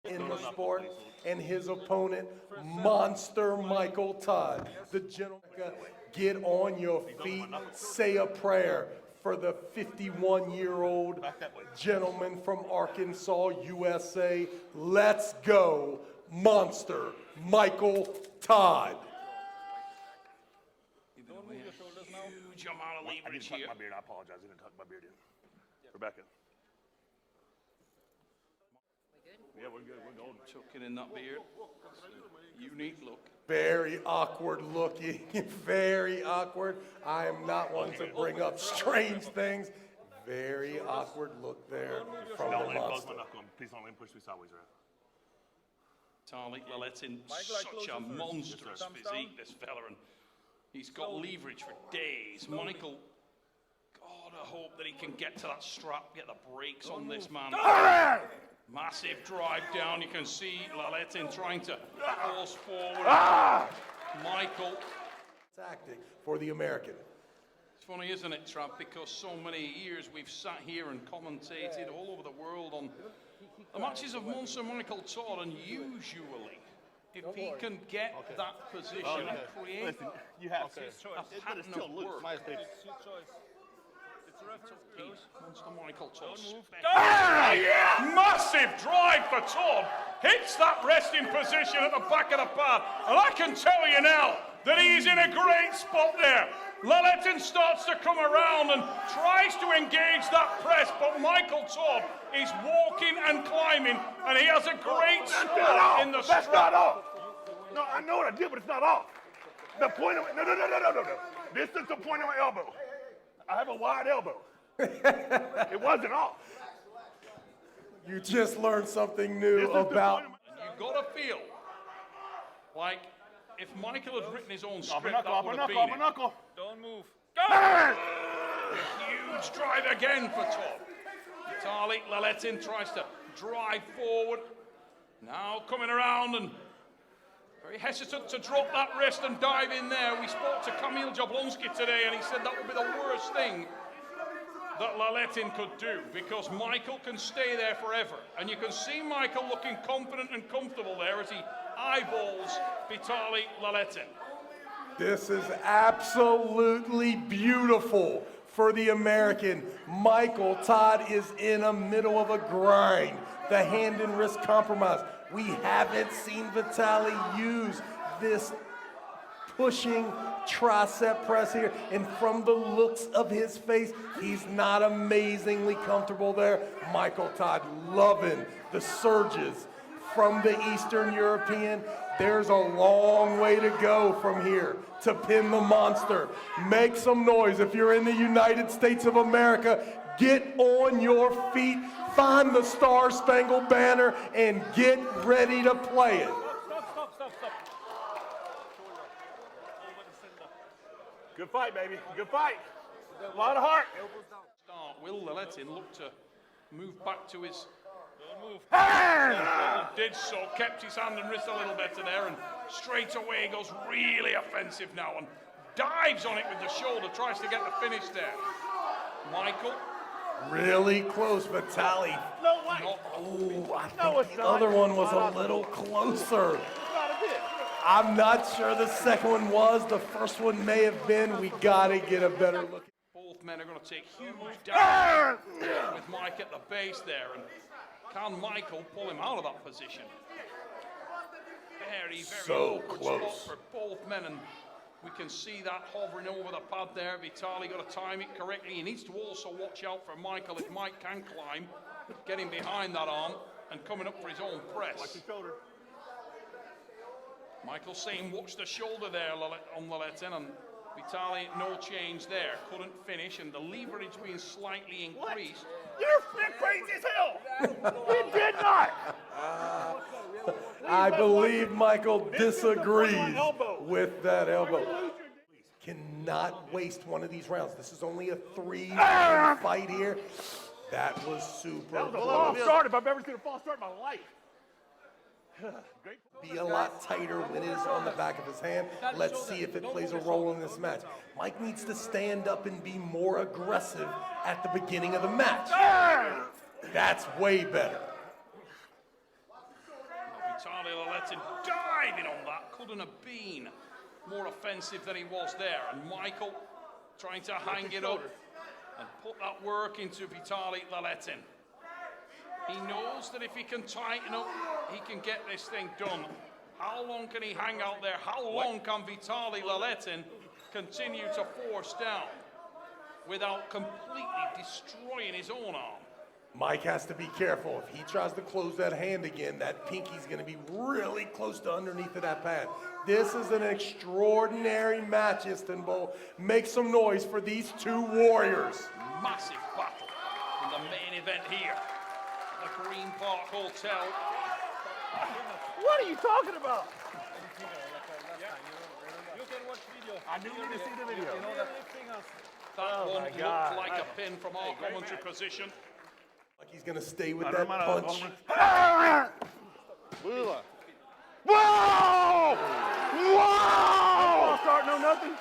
in the sport, and his opponent, Monster Michael Todd. The gentleman, get on your feet, say a prayer for the 51-year-old gentleman from Arkansas, USA. Let's go, Monster Michael Todd. Huge amount of leverage here. I beard. I apologize. I didn't tuck my beard in. Rebecca. Yeah, we're good. We're golden. Tucking in that beard. Unique look. Very awkward looking, very awkward. I am not one to bring up strange things. Very awkward look there from the monster. Please don't let him push me sideways, right? Vitalii Lailetin, such a monstrous physique, this fella, and he's got leverage for days. Michael, God, I hope that he can get to that strap, get the brakes on this man. Massive drive down. You can see Lailetin trying to force forward. Michael. Tactic for the American. It's funny, isn't it, Trav? Because so many years we've sat here and commentated all over the world on the matches of Monster Michael Todd, and usually, if he can get that position and create You have a pattern of work. Monster Michael Todd. Massive drive for Todd. Hits that resting position at the back of the pad. And I can tell you now that he's in a great spot there. Lailetin starts to come around and tries to engage that press, but Michael Todd is walking and climbing, and he has a great spot in the strap. That's not off. No, I know what I did, but it's not off. The point of it. No. This is the point of my elbow. I have a wide elbow. It wasn't off. You just learned something new about. You gotta feel like if Michael had written his own script, Upper knuckle. Don't move. Huge drive again for Todd. Vitalii Lailetin tries to drive forward. Now coming around and very hesitant to drop that wrist and dive in there. We spoke to Kamil Jablonski today, and he said that would be the worst thing that Lailetin could do, because Michael can stay there forever. And you can see Michael looking confident and comfortable there as he eyeballs Vitalii Lailetin. This is absolutely beautiful for the American. Michael Todd is in the middle of a grind. The hand and wrist compromise. We haven't seen Vitalii use this pushing tricep press here, and from the looks of his face, he's not amazingly comfortable there. Michael Todd loving the surges from the Eastern European. There's a long way to go from here to pin the monster. Make some noise if you're in the United States of America. Get on your feet, find the Star-Spangled Banner, and get ready to play it. Stop. Good fight, baby. Good fight. A lot of heart. Start. Will Lailetin look to move back to his... Did so, kept his hand and wrist a little better there, and straight away goes really offensive now and dives on it with the shoulder, tries to get the finish there. Michael. Really close, Vitalii. No way. I think the other one was a little closer. I'm not sure the second one was. The first one may have been. We gotta get a better look. Both men are going to take huge damage with Mike at the base there, and can Michael pull him out of that position? Very so awkward close spot for both men, and we can see that hovering over the pad there. Vitalii got to time it correctly. He needs to also watch out for Michael if Mike can climb, getting behind that arm and coming up for his own press. Watch your shoulder. Michael saying watch the shoulder there on Lailetin, and Vitalii no change there. Couldn't finish, and the leverage being slightly increased. What? You're crazy as hell. He did not. I believe Michael disagrees with that elbow. Cannot waste one of these rounds. This is only a 3-round fight here. That was super That was a false start if I've ever seen a false start in my life. Be a lot tighter when it is on the back of his hand. Let's see if it plays a role in this match. Mike needs to stand up and be more aggressive at the beginning of the match. That's way better. Vitalii Lailetin diving on that. Couldn't have been more offensive than he was there. And Michael trying to hang it up and put that work into Vitalii Lailetin. He knows that if he can tighten up, he can get this thing done. How long can he hang out there? How long can Vitalii Lailetin continue to force down without completely destroying his own arm? Mike has to be careful. If he tries to close that hand again, that pinky's going to be really close to underneath of that pad. This is an extraordinary match, Istanbul. Make some noise for these two warriors. Massive battle in the main event here at the Green Park Hotel. What are you talking about? You can watch video. I do need to see the video. You know that. That one my looked God. like a pin from our commentary position. Like he's going to stay with that punch. Whoa! Whoa! Start no nothing.